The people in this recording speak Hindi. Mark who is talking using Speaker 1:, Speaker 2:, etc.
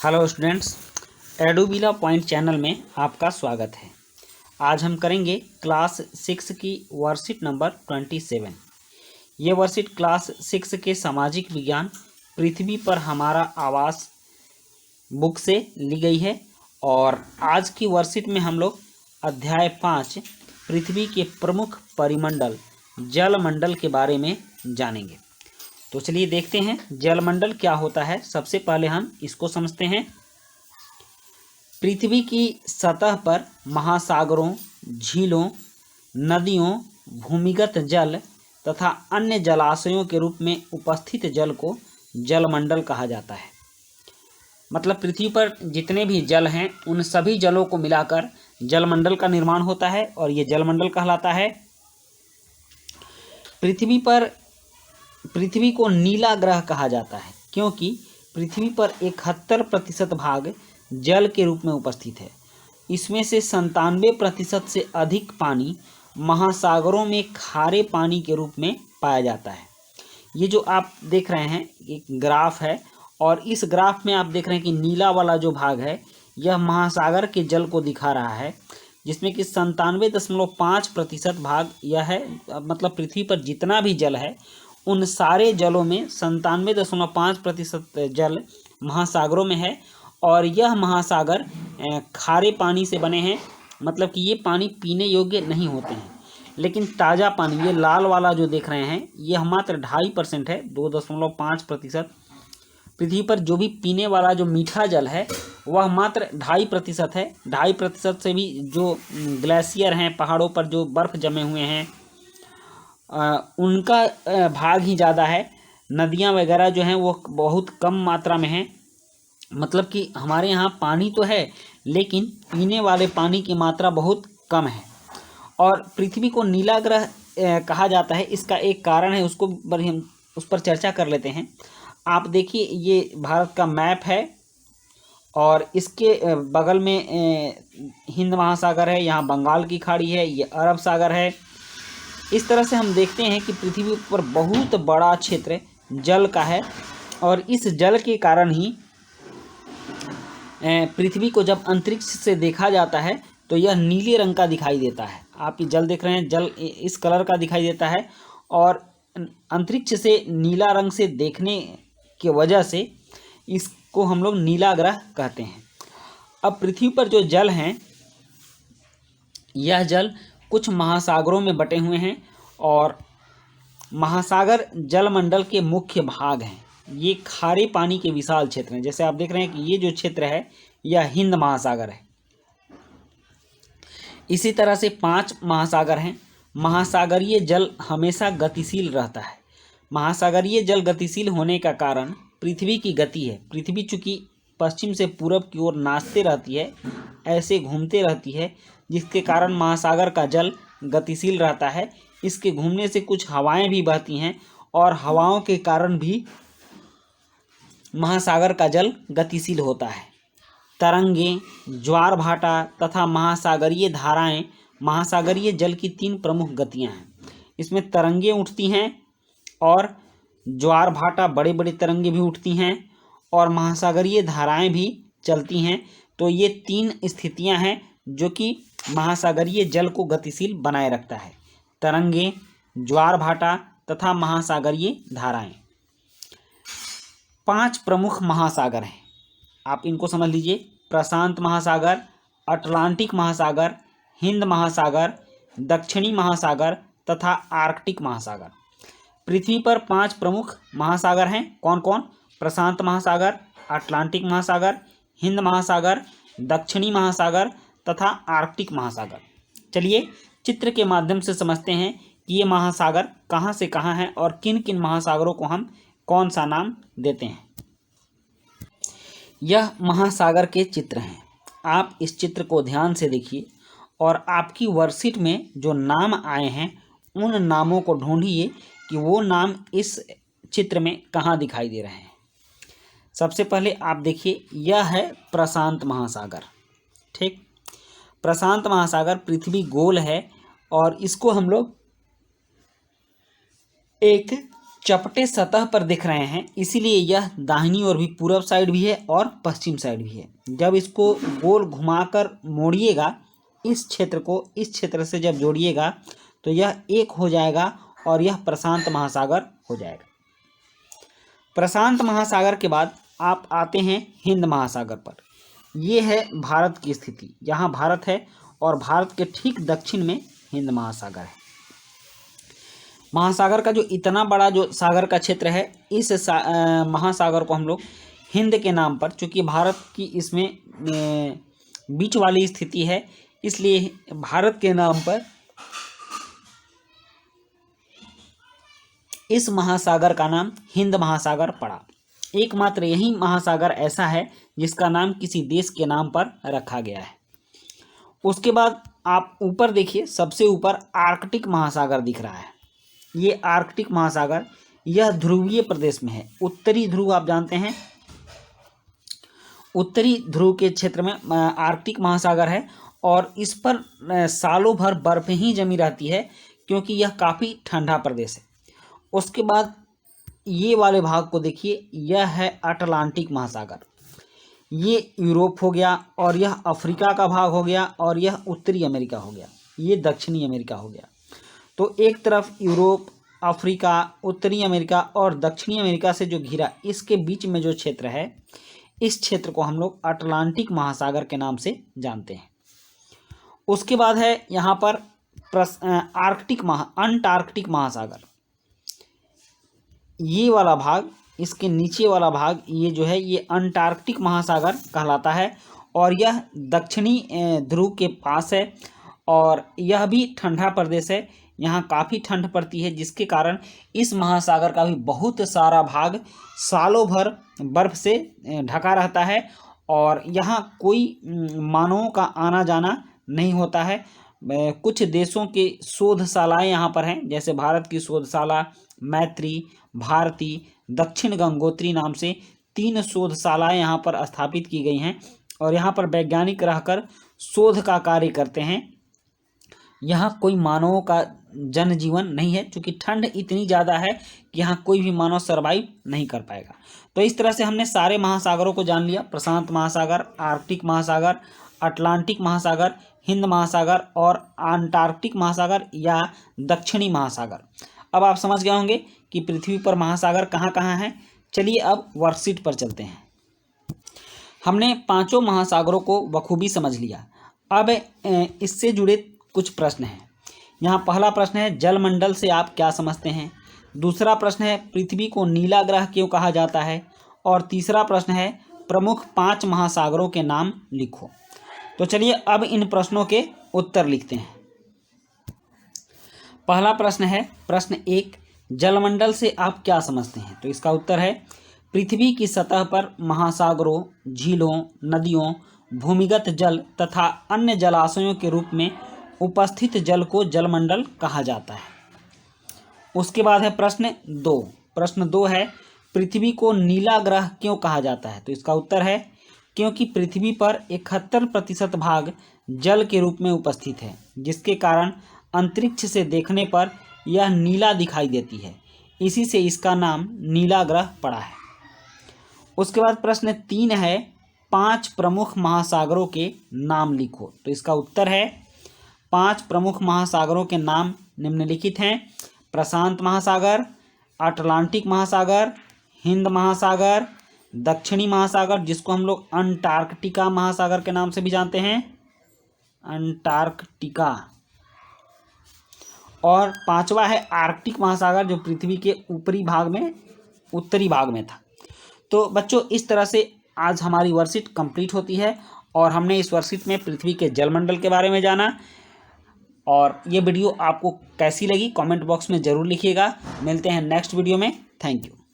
Speaker 1: हेलो स्टूडेंट्स, एडुबिला पॉइंट चैनल में आपका स्वागत है। आज हम करेंगे क्लास 6 की वर्कशीट नंबर 27। ये वर्कशीट क्लास 6 के सामाजिक विज्ञान पृथ्वी पर हमारा आवास बुक से ली गई है। और आज की वर्कशीट में हम लोग अध्याय 5 पृथ्वी के प्रमुख परिमंडल जलमंडल के बारे में जानेंगे। तो चलिए देखते हैं जलमंडल क्या होता है। सबसे पहले हम इसको समझते हैं। पृथ्वी की सतह पर महासागरों, झीलों, नदियों, भूमिगत जल तथा अन्य जलाशयों के रूप में उपस्थित जल को जलमंडल कहा जाता है। मतलब पृथ्वी पर जितने भी जल हैं उन सभी जलों को मिलाकर जलमंडल का निर्माण होता है और ये जलमंडल कहलाता है। पृथ्वी को नीला ग्रह कहा जाता है क्योंकि पृथ्वी पर 71% भाग जल के रूप में उपस्थित है। इसमें से 97% से अधिक पानी महासागरों में खारे पानी के रूप में पाया जाता है। ये जो आप देख रहे हैं एक ग्राफ है और इस ग्राफ में आप देख रहे हैं कि नीला वाला जो भाग है यह महासागर के जल को दिखा रहा है, जिसमें कि 97.5% भाग यह है। मतलब पृथ्वी पर जितना भी जल है उन सारे जलों में 97.5% जल महासागरों में है और यह महासागर खारे पानी से बने हैं। मतलब कि ये पानी पीने योग्य नहीं होते हैं, लेकिन ताज़ा पानी ये लाल वाला जो देख रहे हैं यह मात्र 2.5% है। 2.5% पृथ्वी पर जो भी पीने वाला जो मीठा जल है वह मात्र 2.5% है। 2.5% से भी जो ग्लेशियर हैं, पहाड़ों पर जो बर्फ़ जमे हुए हैं उनका भाग ही ज़्यादा है। नदियाँ वगैरह जो हैं वो बहुत कम मात्रा में हैं। मतलब कि हमारे यहाँ पानी तो है लेकिन पीने वाले पानी की मात्रा बहुत कम है। और पृथ्वी को नीला ग्रह कहा जाता है, इसका एक कारण है, उसको हम उस पर चर्चा कर लेते हैं। आप देखिए ये भारत का मैप है और इसके बगल में हिंद महासागर है, यहाँ बंगाल की खाड़ी है, ये अरब सागर है। इस तरह से हम देखते हैं कि पृथ्वी पर बहुत बड़ा क्षेत्र जल का है और इस जल के कारण ही पृथ्वी को जब अंतरिक्ष से देखा जाता है तो यह नीले रंग का दिखाई देता है। आप ये जल देख रहे हैं, जल इस कलर का दिखाई देता है और अंतरिक्ष से नीला रंग से देखने की वजह से इसको हम लोग नीला ग्रह कहते हैं। अब पृथ्वी पर जो जल हैं यह जल कुछ महासागरों में बटे हुए हैं और महासागर जलमंडल के मुख्य भाग हैं। ये खारे पानी के विशाल क्षेत्र हैं। जैसे आप देख रहे हैं कि ये जो क्षेत्र है यह हिंद महासागर है। इसी तरह से 5 महासागर हैं। महासागरीय जल हमेशा गतिशील रहता है। महासागरीय जल गतिशील होने का कारण पृथ्वी की गति है। पृथ्वी चूँकि पश्चिम से पूरब की ओर नाचते रहती है, ऐसे घूमते रहती है, जिसके कारण महासागर का जल गतिशील रहता है। इसके घूमने से कुछ हवाएं भी बहती हैं और हवाओं के कारण भी महासागर का जल गतिशील होता है। तरंगें, ज्वार भाटा तथा महासागरीय धाराएं महासागरीय जल की 3 प्रमुख गतियां हैं। इसमें तरंगें उठती हैं और ज्वार भाटा बड़े बड़े तरंगें भी उठती हैं और महासागरीय धाराएं भी चलती हैं। तो ये 3 स्थितियां हैं जो कि महासागरीय जल को गतिशील बनाए रखता है: तरंगें, ज्वार भाटा तथा महासागरीय धाराएं। 5 प्रमुख महासागर हैं, आप इनको समझ लीजिए: प्रशांत महासागर, अटलांटिक महासागर, हिंद महासागर, दक्षिणी महासागर तथा आर्कटिक महासागर। पृथ्वी पर 5 प्रमुख महासागर हैं। कौन कौन? प्रशांत महासागर, अटलांटिक महासागर, हिंद महासागर, दक्षिणी महासागर तथा आर्कटिक महासागर। चलिए चित्र के माध्यम से समझते हैं कि ये महासागर कहाँ से कहाँ हैं और किन किन महासागरों को हम कौन सा नाम देते हैं। यह महासागर के चित्र हैं। आप इस चित्र को ध्यान से देखिए और आपकी वर्कशीट में जो नाम आए हैं उन नामों को ढूंढिए कि वो नाम इस चित्र में कहाँ दिखाई दे रहे हैं। सबसे पहले आप देखिए, यह है प्रशांत महासागर। ठीक, प्रशांत महासागर पृथ्वी गोल है और इसको हम लोग एक चपटे सतह पर दिख रहे हैं, इसीलिए यह दाहिनी ओर भी पूरब साइड भी है और पश्चिम साइड भी है। जब इसको गोल घुमाकर मोड़िएगा, इस क्षेत्र को इस क्षेत्र से जब जोड़िएगा तो यह एक हो जाएगा और यह प्रशांत महासागर हो जाएगा। प्रशांत महासागर के बाद आप आते हैं हिंद महासागर पर। ये है भारत की स्थिति, यहाँ भारत है और भारत के ठीक दक्षिण में हिंद महासागर है। महासागर का जो इतना बड़ा जो सागर का क्षेत्र है, इस महासागर को हम लोग हिंद के नाम पर, चूँकि भारत की इसमें बीच वाली स्थिति है, इसलिए भारत के नाम पर इस महासागर का नाम हिंद महासागर पड़ा। एकमात्र यही महासागर ऐसा है जिसका नाम किसी देश के नाम पर रखा गया है। उसके बाद आप ऊपर देखिए, सबसे ऊपर आर्कटिक महासागर दिख रहा है। ये आर्कटिक महासागर, यह ध्रुवीय प्रदेश में है। उत्तरी ध्रुव आप जानते हैं, उत्तरी ध्रुव के क्षेत्र में आर्कटिक महासागर है और इस पर सालों भर बर्फ ही जमी रहती है, क्योंकि यह काफ़ी ठंडा प्रदेश है। उसके बाद ये वाले भाग को देखिए, यह है अटलांटिक महासागर। ये यूरोप हो गया और यह अफ्रीका का भाग हो गया और यह उत्तरी अमेरिका हो गया, ये दक्षिणी अमेरिका हो गया। तो एक तरफ यूरोप, अफ्रीका, उत्तरी अमेरिका और दक्षिणी अमेरिका से जो घिरा, इसके बीच में जो क्षेत्र है, इस क्षेत्र को हम लोग अटलांटिक महासागर के नाम से जानते हैं। उसके बाद है यहाँ पर अंटार्कटिक महासागर। ये वाला भाग, इसके नीचे वाला भाग, ये जो है ये अंटार्कटिक महासागर कहलाता है और यह दक्षिणी ध्रुव के पास है और यह भी ठंडा प्रदेश है। यहाँ काफ़ी ठंड पड़ती है, जिसके कारण इस महासागर का भी बहुत सारा भाग सालों भर बर्फ से ढका रहता है और यहाँ कोई मानवों का आना जाना नहीं होता है। कुछ देशों के शोधशालाएँ यहाँ पर हैं, जैसे भारत की शोधशाला मैत्री, भारती, दक्षिण गंगोत्री नाम से 3 शोधशालाएँ यहाँ पर स्थापित की गई हैं और यहाँ पर वैज्ञानिक रहकर शोध का कार्य करते हैं। यहाँ कोई मानवों का जनजीवन नहीं है, क्योंकि ठंड इतनी ज़्यादा है कि यहाँ कोई भी मानव सर्वाइव नहीं कर पाएगा। तो इस तरह से हमने सारे महासागरों को जान लिया, प्रशांत महासागर, आर्कटिक महासागर, अटलांटिक महासागर, हिंद महासागर और अंटार्कटिक महासागर या दक्षिणी महासागर। अब आप समझ गए होंगे कि पृथ्वी पर महासागर कहाँ कहाँ हैं। चलिए अब वर्कशीट पर चलते हैं। हमने 5 महासागरों को बखूबी समझ लिया। अब इससे जुड़े कुछ प्रश्न हैं। यहाँ पहला प्रश्न है, जलमंडल से आप क्या समझते हैं। दूसरा प्रश्न है, पृथ्वी को नीला ग्रह क्यों कहा जाता है। और तीसरा प्रश्न है, प्रमुख 5 महासागरों के नाम लिखो। तो चलिए अब इन प्रश्नों के उत्तर लिखते हैं। पहला प्रश्न है, प्रश्न 1, जलमंडल से आप क्या समझते हैं। तो इसका उत्तर है, पृथ्वी की सतह पर महासागरों, झीलों, नदियों, भूमिगत जल तथा अन्य जलाशयों के रूप में उपस्थित जल को जलमंडल कहा जाता है। उसके बाद है प्रश्न 2। प्रश्न 2 है, पृथ्वी को नीला ग्रह क्यों कहा जाता है। तो इसका उत्तर है, क्योंकि पृथ्वी पर 71% भाग जल के रूप में उपस्थित है, जिसके कारण अंतरिक्ष से देखने पर यह नीला दिखाई देती है। इसी से इसका नाम नीला ग्रह पड़ा है। उसके बाद प्रश्न 3 है, 5 प्रमुख महासागरों के नाम लिखो। तो इसका उत्तर है, 5 प्रमुख महासागरों के नाम निम्नलिखित हैं, प्रशांत महासागर, अटलांटिक महासागर, हिंद महासागर, दक्षिणी महासागर जिसको हम लोग अंटार्कटिका महासागर के नाम से भी जानते हैं, अंटार्कटिका, और 5वां है आर्कटिक महासागर जो पृथ्वी के ऊपरी भाग में, उत्तरी भाग में था। तो बच्चों, इस तरह से आज हमारी वर्कशीट कंप्लीट होती है और हमने इस वर्कशीट में पृथ्वी के जलमंडल के बारे में जाना। और ये वीडियो आपको कैसी लगी कमेंट बॉक्स में ज़रूर लिखिएगा। मिलते हैं नेक्स्ट वीडियो में। Thank you.